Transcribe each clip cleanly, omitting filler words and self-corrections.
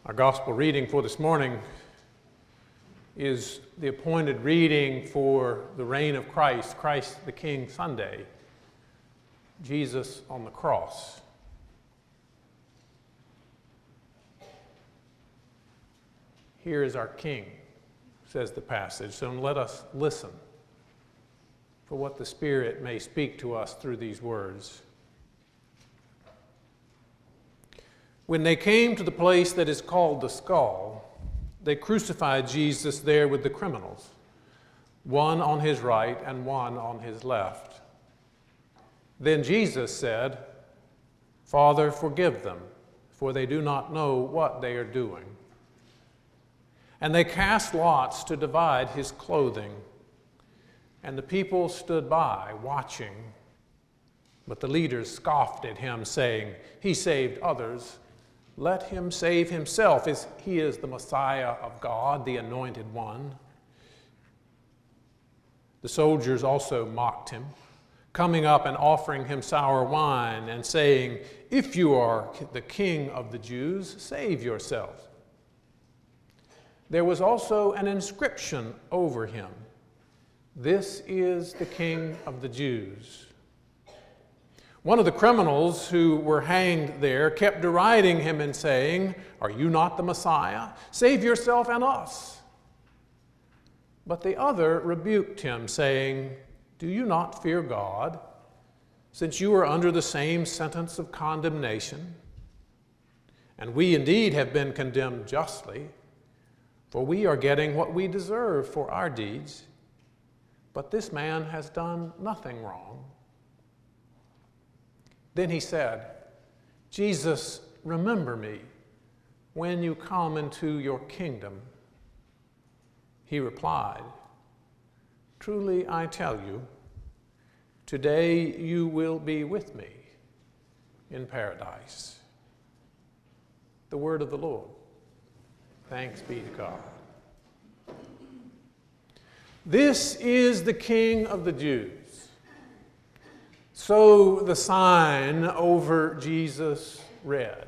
Our gospel reading for this morning is the appointed reading for the reign of Christ, Christ the King Sunday, Jesus on the cross. Here is our King, says the passage, so let us listen for what the Spirit may speak to us through these words. When they came to the place that is called the Skull, they crucified Jesus there with the criminals, one on his right and one on his left. Then Jesus said, "Father, forgive them, for they do not know what they are doing." And they cast lots to divide his clothing, and the people stood by, watching. But the leaders scoffed at him, saying, "He saved others. Let him save himself, as he is the Messiah of God, the Anointed One." The soldiers also mocked him, coming up and offering him sour wine and saying, "If you are the King of the Jews, save yourself." There was also an inscription over him, "This is the King of the Jews." One of the criminals who were hanged there kept deriding him and saying, "Are you not the Messiah? Save yourself and us." But the other rebuked him, saying, "Do you not fear God, since you are under the same sentence of condemnation? And we indeed have been condemned justly, for we are getting what we deserve for our deeds. But this man has done nothing wrong." Then he said, "Jesus, remember me when you come into your kingdom." He replied, "Truly I tell you, today you will be with me in paradise." The word of the Lord. Thanks be to God. This is the King of the Jews. So the sign over Jesus read.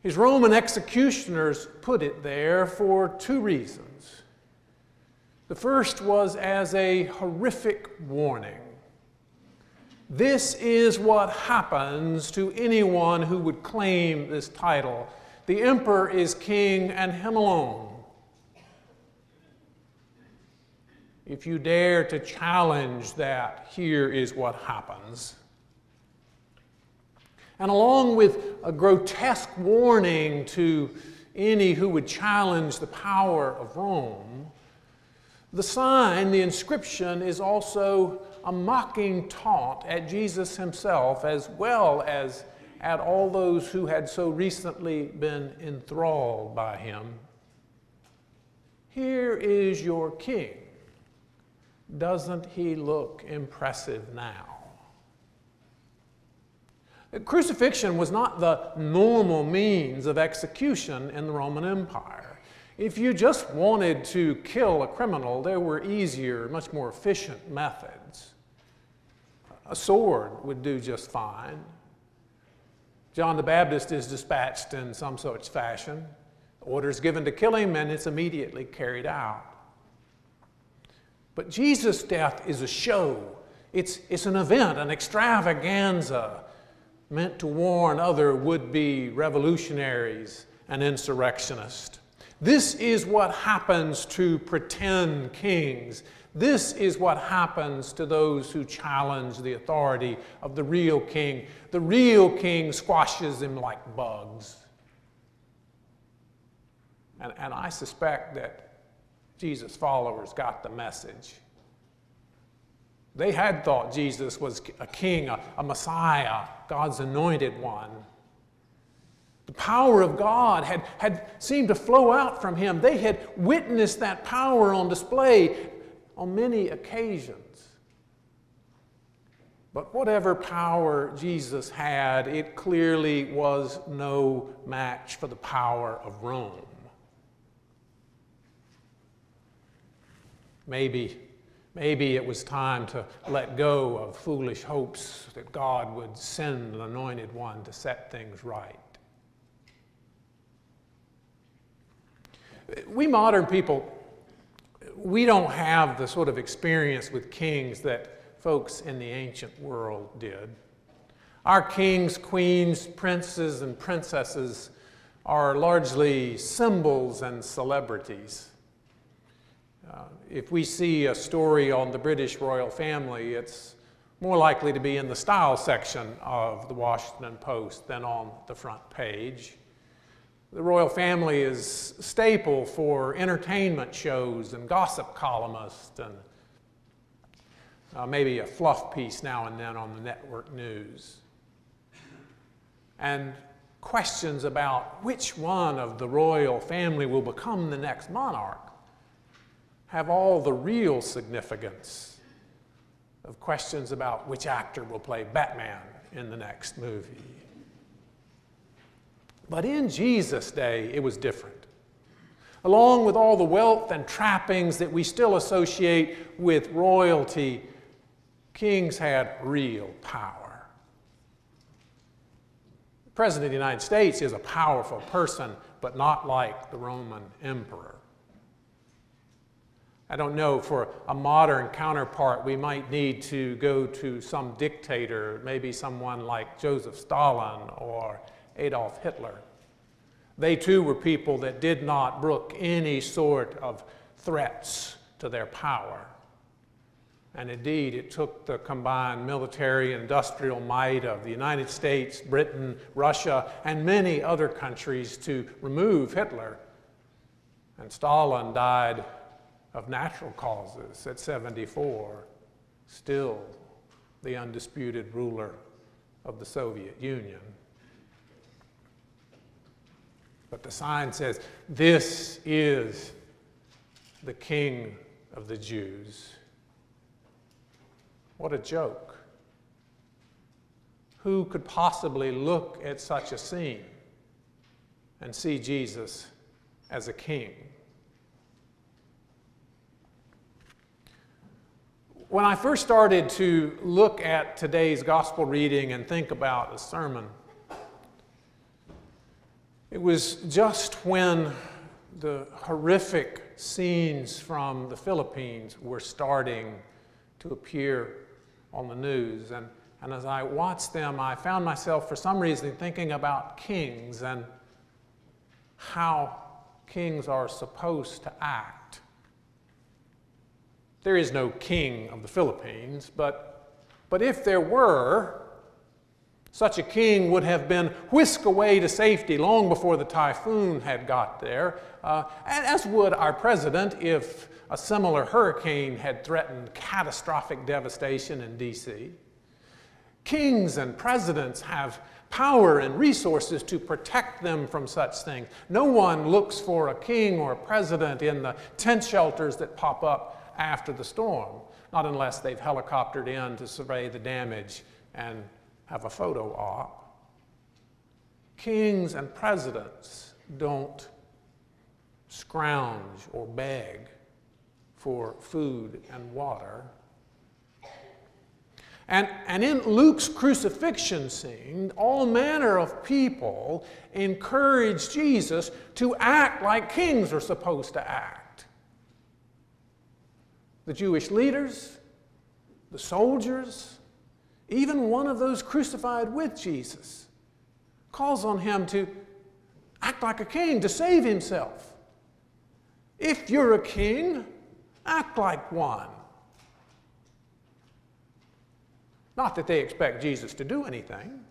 His Roman executioners put it there for two reasons. The first was as a horrific warning. This is what happens to anyone who would claim this title. The emperor is king and him alone. If you dare to challenge that, here is what happens. And along with a grotesque warning to any who would challenge the power of Rome, the sign, the inscription, is also a mocking taunt at Jesus himself, as well as at all those who had so recently been enthralled by him. Here is your king. Doesn't he look impressive now? Crucifixion was not the normal means of execution in the Roman Empire. If you just wanted to kill a criminal, there were easier, much more efficient methods. A sword would do just fine. John the Baptist is dispatched in some such fashion. Order is given to kill him, and it's immediately carried out. But Jesus' death is a show. It's an event, an extravaganza, meant to warn other would-be revolutionaries and insurrectionists. This is what happens to pretend kings. This is what happens to those who challenge the authority of the real king. The real king squashes them like bugs. And I suspect that Jesus' followers got the message. They had thought Jesus was a king, a Messiah, God's anointed one. The power of God had seemed to flow out from him. They had witnessed that power on display on many occasions. But whatever power Jesus had, it clearly was no match for the power of Rome. Maybe it was time to let go of foolish hopes that God would send an anointed one to set things right. We modern people, we don't have the sort of experience with kings that folks in the ancient world did. Our kings, queens, princes, and princesses are largely symbols and celebrities. If we see a story on the British royal family, it's more likely to be in the style section of the Washington Post than on the front page. The royal family is a staple for entertainment shows and gossip columnists and maybe a fluff piece now and then on the network news. And questions about which one of the royal family will become the next monarch have all the real significance of questions about which actor will play Batman in the next movie. But in Jesus' day, it was different. Along with all the wealth and trappings that we still associate with royalty, kings had real power. The President of the United States is a powerful person, but not like the Roman emperor. I don't know, for a modern counterpart, we might need to go to some dictator, maybe someone like Joseph Stalin or Adolf Hitler. They too were people that did not brook any sort of threats to their power. And indeed, it took the combined military and industrial might of the United States, Britain, Russia, and many other countries to remove Hitler. And Stalin died of natural causes at 74, still the undisputed ruler of the Soviet Union. But the sign says, "This is the King of the Jews." What a joke. Who could possibly look at such a scene and see Jesus as a king? When I first started to look at today's gospel reading and think about the sermon, it was just when the horrific scenes from the Philippines were starting to appear on the news. And as I watched them, I found myself, for some reason, thinking about kings and how kings are supposed to act. There is no king of the Philippines, but if there were, such a king would have been whisked away to safety long before the typhoon had got there, as would our president if a similar hurricane had threatened catastrophic devastation in D.C. Kings and presidents have power and resources to protect them from such things. No one looks for a king or a president in the tent shelters that pop up after the storm, not unless they've helicoptered in to survey the damage and have a photo op. Kings and presidents don't scrounge or beg for food and water. And in Luke's crucifixion scene, all manner of people encourage Jesus to act like kings are supposed to act. The Jewish leaders, the soldiers, even one of those crucified with Jesus calls on him to act like a king, to save himself. If you're a king, act like one. Not that they expect Jesus to do anything.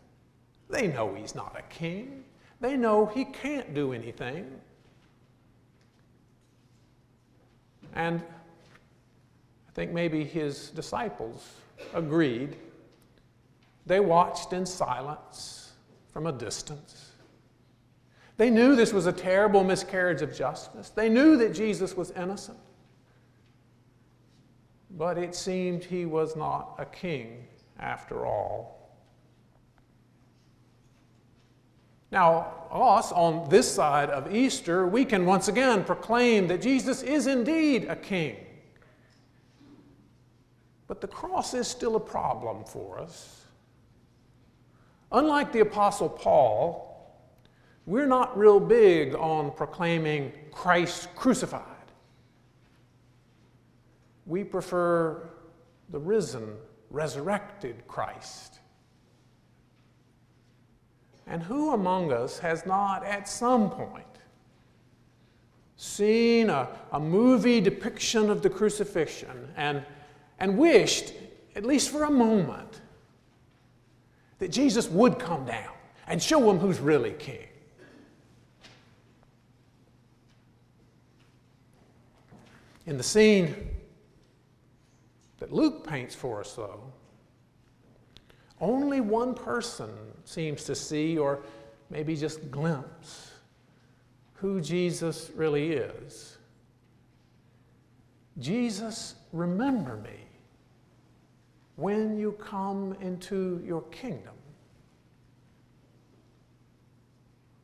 They know he's not a king. They know he can't do anything. And I think maybe his disciples agreed. They watched in silence from a distance. They knew this was a terrible miscarriage of justice. They knew that Jesus was innocent. But it seemed he was not a king after all. Now, us on this side of Easter, we can once again proclaim that Jesus is indeed a king. But the cross is still a problem for us. Unlike the Apostle Paul, we're not real big on proclaiming Christ crucified. We prefer the risen, resurrected Christ. And who among us has not at some point seen a movie depiction of the crucifixion and wished, at least for a moment, that Jesus would come down and show him who's really king? In the scene that Luke paints for us, though, only one person seems to see, or maybe just glimpse, who Jesus really is. Jesus, remember me when you come into your kingdom.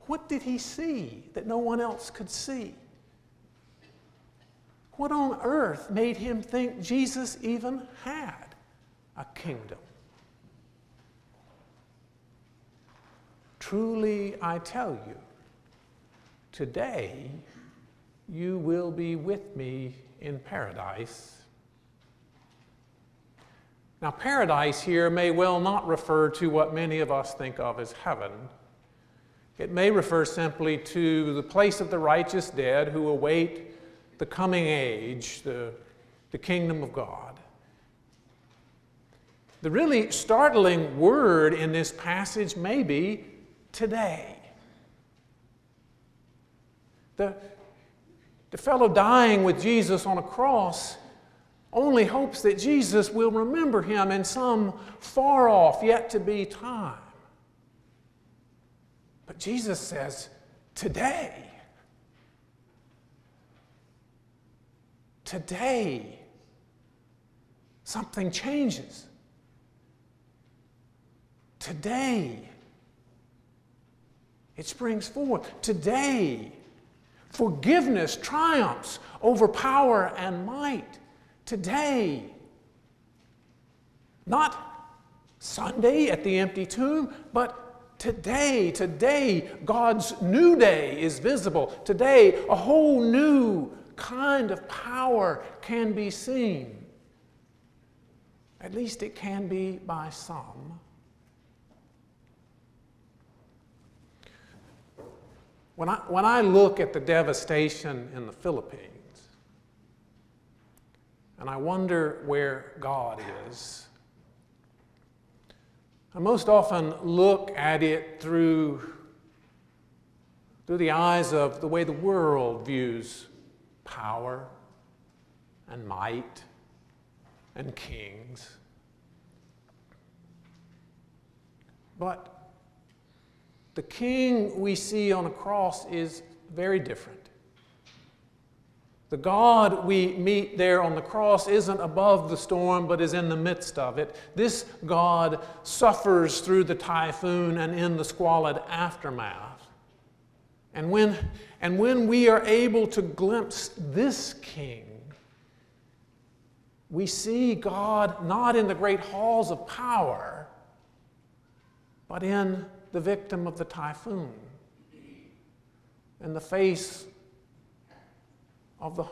What did he see that no one else could see? What on earth made him think Jesus even had a kingdom? Truly, I tell you, today you will be with me in paradise. Now, paradise here may well not refer to what many of us think of as heaven. It may refer simply to the place of the righteous dead who await the coming age, the kingdom of God. The really startling word in this passage may be today. The fellow dying with Jesus on a cross only hopes that Jesus will remember him in some far off, yet to be time. But Jesus says, today. Today, something changes. Today, it springs forth. Today, forgiveness triumphs over power and might. Today, not Sunday at the empty tomb, but today, God's new day is visible. Today, a whole new kind of power can be seen. At least it can be by some. When I look at the devastation in the Philippines, and I wonder where God is, I most often look at it through the eyes of the way the world views power and might and kings. But the king we see on a cross is very different. The God we meet there on the cross isn't above the storm, but is in the midst of it. This God suffers through the typhoon and in the squalid aftermath. And when we are able to glimpse this king, we see God not in the great halls of power, but in the victim of the typhoon, in the face of the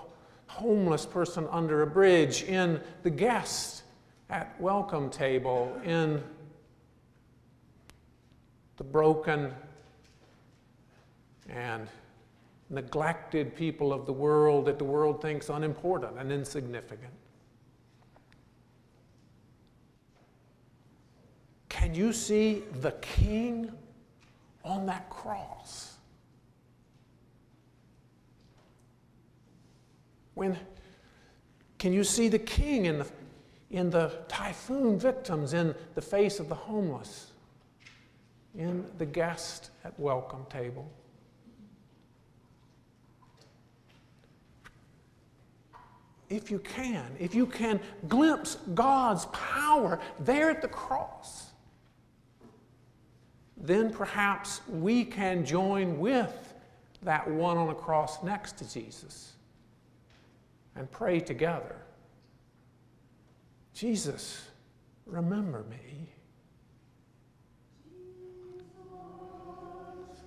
homeless person under a bridge, in the guest at welcome table, in the broken and neglected people of the world that the world thinks unimportant and insignificant. Can you see the king on that cross? Can you see the king in the typhoon victims, in the face of the homeless, in the guest at welcome table? If you can glimpse God's power there at the cross, then perhaps we can join with that one on the cross next to Jesus and pray together. Jesus, remember me.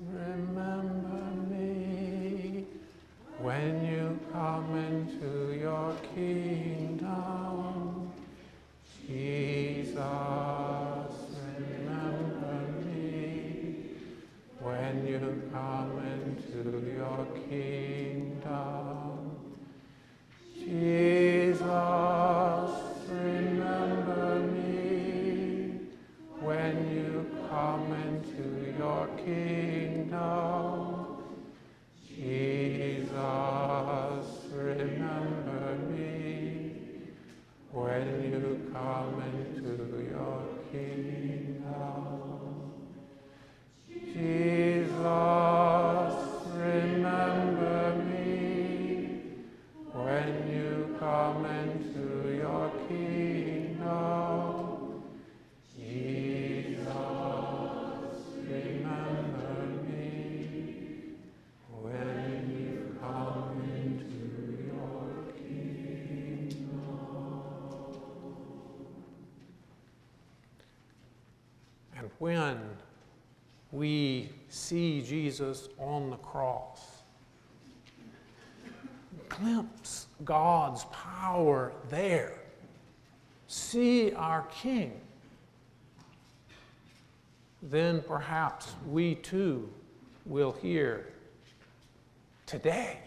remember me when you come into your kingdom. Jesus, remember me when you come into your kingdom. Jesus, remember me when you come into your kingdom. Jesus, remember me when you come into your kingdom. Jesus, remember me when you come into your kingdom. Jesus, remember me when you come into your kingdom. And when we see Jesus on the cross, glimpse God's power there, see our King, then perhaps we too will hear, today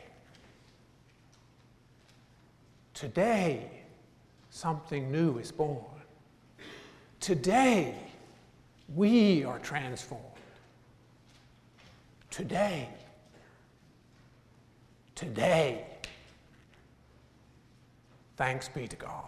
something new is born. Today we are transformed. Today, thanks be to God.